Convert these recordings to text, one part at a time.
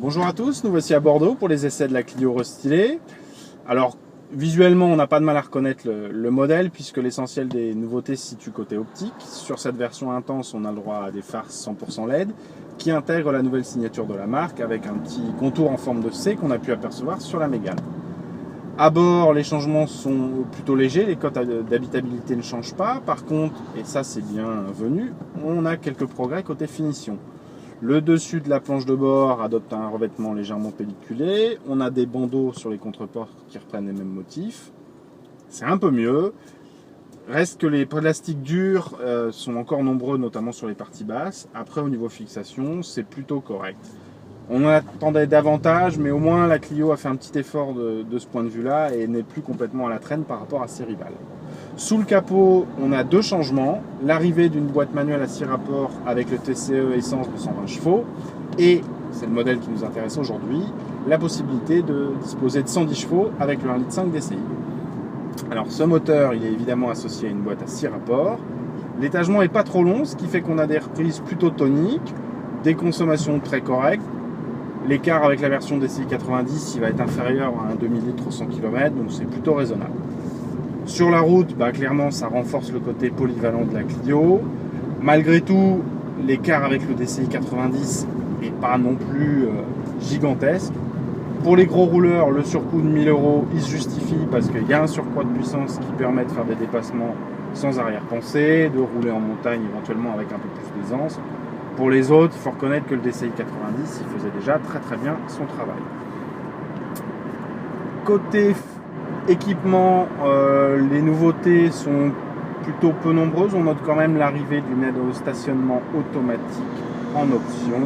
Bonjour à tous, nous voici à Bordeaux pour les essais de la Clio restylée. Alors visuellement on n'a pas de mal à reconnaître le modèle puisque l'essentiel des nouveautés se situe côté optique. Sur cette version intense on a le droit à des phares 100% LED qui intègrent la nouvelle signature de la marque avec un petit contour en forme de C qu'on a pu apercevoir sur la Mégane. À bord les changements sont plutôt légers, les cotes d'habitabilité ne changent pas. Par contre, et ça c'est bienvenu, on a quelques progrès côté finition. Le dessus de la planche de bord adopte un revêtement légèrement pelliculé. On a des bandeaux sur les contreports qui reprennent les mêmes motifs. C'est un peu mieux. Reste que les plastiques durs sont encore nombreux, notamment sur les parties basses. Après, au niveau fixation, c'est plutôt correct. On en attendait davantage, mais au moins la Clio a fait un petit effort de ce point de vue-là et n'est plus complètement à la traîne par rapport à ses rivales. Sous le capot, on a deux changements. L'arrivée d'une boîte manuelle à 6 rapports avec le TCE essence de 120 chevaux et, c'est le modèle qui nous intéresse aujourd'hui, la possibilité de disposer de 110 chevaux avec le 1,5 litre DCI. Alors ce moteur, il est évidemment associé à une boîte à 6 rapports. L'étagement n'est pas trop long, ce qui fait qu'on a des reprises plutôt toniques, des consommations très correctes. L'écart avec la version DCI 90, il va être inférieur à un demi-litre au 100 km, donc c'est plutôt raisonnable. Sur la route, clairement, ça renforce le côté polyvalent de la Clio. Malgré tout, l'écart avec le DCI 90 n'est pas non plus gigantesque. Pour les gros rouleurs, le surcoût de 1000 €, il se justifie parce qu'il y a un surcroît de puissance qui permet de faire des dépassements sans arrière-pensée, de rouler en montagne éventuellement avec un peu plus d'aisance. Pour les autres, il faut reconnaître que le DCI 90, il faisait déjà très bien son travail. Côté équipement, les nouveautés sont plutôt peu nombreuses. On note quand même l'arrivée d'une aide au stationnement automatique en option.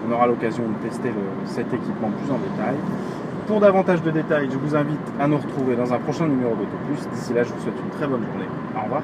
On aura l'occasion de tester cet équipement plus en détail. Pour davantage de détails, je vous invite à nous retrouver dans un prochain numéro d'AutoPlus. D'ici là, je vous souhaite une très bonne journée. Au revoir.